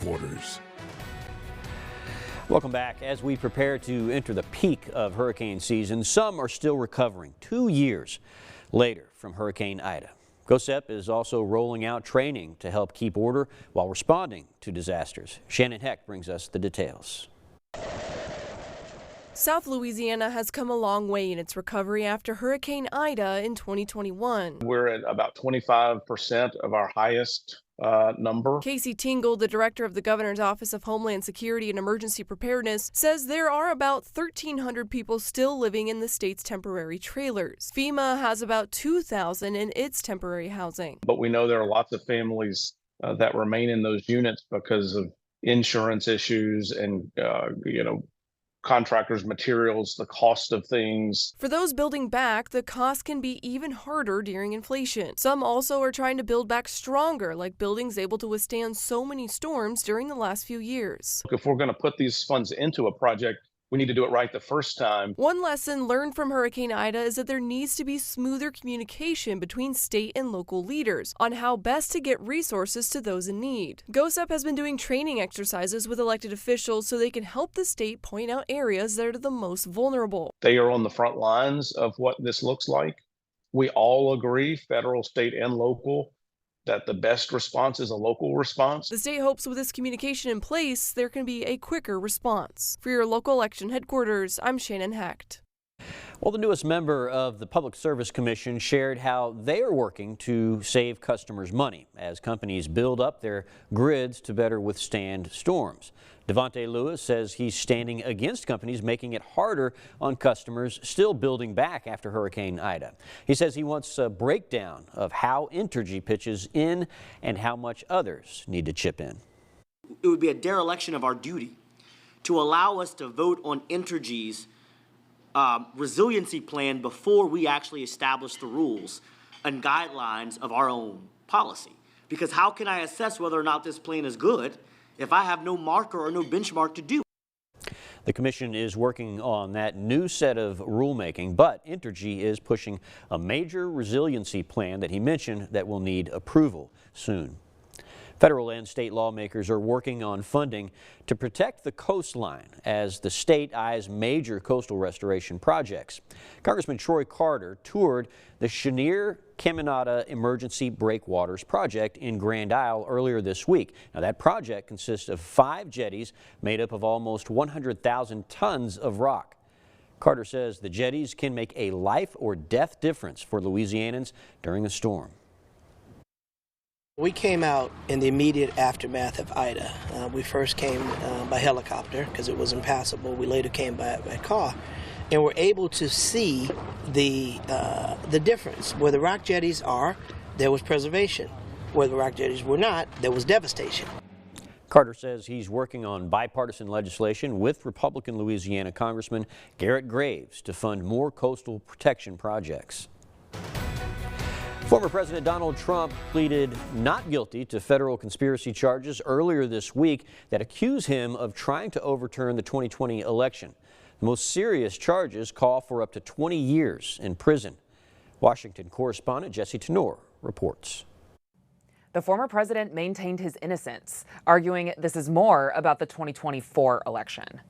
headquarters. Welcome back. As we prepare to enter the peak of hurricane season, some are still recovering 2 years later from Hurricane Ida. GOSEP is also rolling out training to help keep order while responding to disasters. Shannon Heck brings us the details. South Louisiana has come a long way in its recovery after Hurricane Ida in 2021. We're at about 25% of our highest number. Casey Tingle, the director of the Governor's Office of Homeland Security and Emergency Preparedness, says there are about 1,300 people still living in the state's temporary trailers. FEMA has about 2,000 in its temporary housing. But we know there are lots of families that remain in those units because of insurance issues and, contractors, materials, the cost of things. For those building back, the cost can be even harder during inflation. Some also are trying to build back stronger, like buildings able to withstand so many storms during the last few years. If we're going to put these funds into a project, we need to do it right the first time. One lesson learned from Hurricane Ida is that there needs to be smoother communication between state and local leaders on how best to get resources to those in need. GOSEP has been doing training exercises with elected officials so they can help the state point out areas that are the most vulnerable. They are on the front lines of what this looks like. We all agree, federal, state, and local, that the best response is a local response. The state hopes with this communication in place, there can be a quicker response. For your local election headquarters, I'm Shannon Hecht. Well, the newest member of the Public Service Commission shared how they are working to save customers money as companies build up their grids to better withstand storms. Devontae Lewis says he's standing against companies making it harder on customers still building back after Hurricane Ida. He says he wants a breakdown of how Entergy pitches in and how much others need to chip in. It would be a dereliction of our duty to allow us to vote on Entergy's resiliency plan before we actually establish the rules and guidelines of our own policy. Because how can I assess whether or not this plan is good if I have no marker or no benchmark to do? The commission is working on that new set of rulemaking, but Entergy is pushing a major resiliency plan that he mentioned that will need approval soon. Federal and state lawmakers are working on funding to protect the coastline as the state eyes major coastal restoration projects. Congressman Troy Carter toured the Chenier-Caminada Emergency Breakwaters project in Grand Isle earlier this week. Now, that project consists of 5 jetties made up of almost 100,000 tons of rock. Carter says the jetties can make a life or death difference for Louisianans during a storm. We came out in the immediate aftermath of Ida. We first came by helicopter because it was impassable. We later came by car, and were able to see the difference. Where the rock jetties are, there was preservation. Where the rock jetties were not, there was devastation. Carter says he's working on bipartisan legislation with Republican Louisiana Congressman Garrett Graves to fund more coastal protection projects. Former President Donald Trump pleaded not guilty to federal conspiracy charges earlier this week that accuse him of trying to overturn the 2020 election. The most serious charges call for up to 20 years in prison. Washington correspondent Jesse Tenor reports. The former president maintained his innocence, arguing this is more about the 2024 election.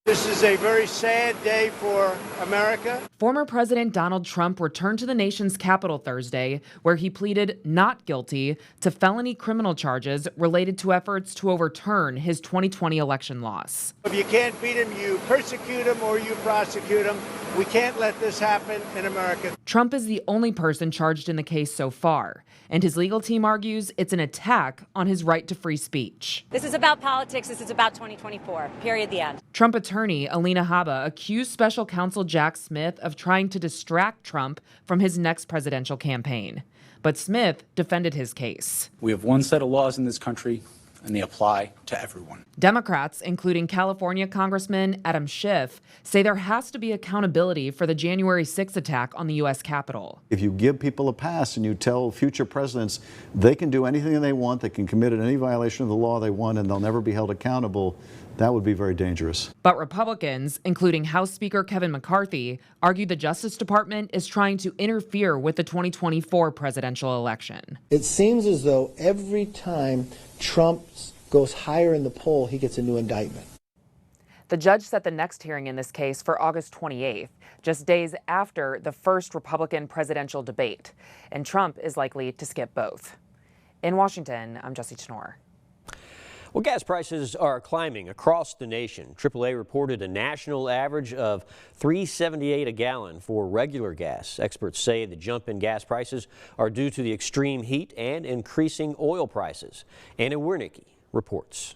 This is a very sad day for America. Former President Donald Trump returned to the nation's capital Thursday, where he pleaded not guilty to felony criminal charges related to efforts to overturn his 2020 election loss. If you can't beat him, you persecute him or you prosecute him. We can't let this happen in America. Trump is the only person charged in the case so far, and his legal team argues it's an attack on his right to free speech. This is about politics. This is about 2024. Period. The end. Trump attorney Alina Habba accused special counsel Jack Smith of trying to distract Trump from his next presidential campaign. But Smith defended his case. We have one set of laws in this country, and they apply to everyone. Democrats, including California Congressman Adam Schiff, say there has to be accountability for the January 6th attack on the U.S. Capitol. If you give people a pass and you tell future presidents they can do anything they want, they can commit any violation of the law they want, and they'll never be held accountable, that would be very dangerous. But Republicans, including House Speaker Kevin McCarthy, argue the Justice Department is trying to interfere with the 2024 presidential election. It seems as though every time Trump's goes higher in the poll, he gets a new indictment. The judge set the next hearing in this case for August 28th, just days after the first Republican presidential debate. And Trump is likely to skip both. In Washington, I'm Jessie Chnor. Well, gas prices are climbing across the nation. AAA reported a national average of $3.78 a gallon for regular gas. Experts say the jump in gas prices are due to the extreme heat and increasing oil prices. Anna Wernicke reports.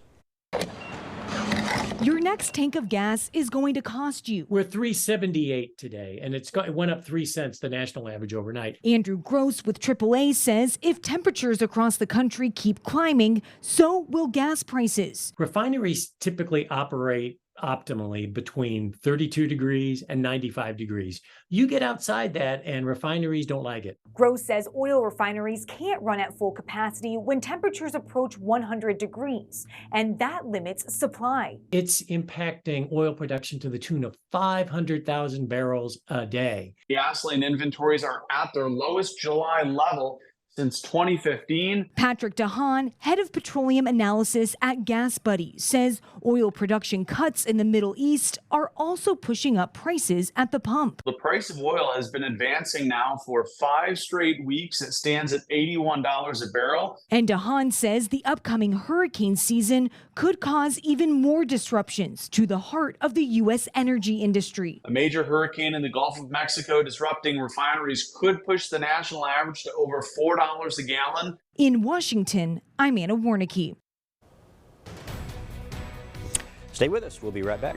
Your next tank of gas is going to cost you. We're $3.78 today, and it went up 3 cents, the national average overnight. Andrew Gross with AAA says if temperatures across the country keep climbing, so will gas prices. Refineries typically operate optimally between 32 degrees and 95 degrees. You get outside that and refineries don't like it. Gross says oil refineries can't run at full capacity when temperatures approach 100 degrees, and that limits supply. It's impacting oil production to the tune of 500,000 barrels a day. Gasoline inventories are at their lowest July level since 2015. Patrick DeHaan, head of petroleum analysis at Gas Buddy, says oil production cuts in the Middle East are also pushing up prices at the pump. The price of oil has been advancing now for 5 straight weeks. It stands at $81 a barrel. And DeHaan says the upcoming hurricane season could cause even more disruptions to the heart of the U.S. energy industry. A major hurricane in the Gulf of Mexico disrupting refineries could push the national average to over $4 a gallon. In Washington, I'm Anna Wernicke. Stay with us. We'll be right back.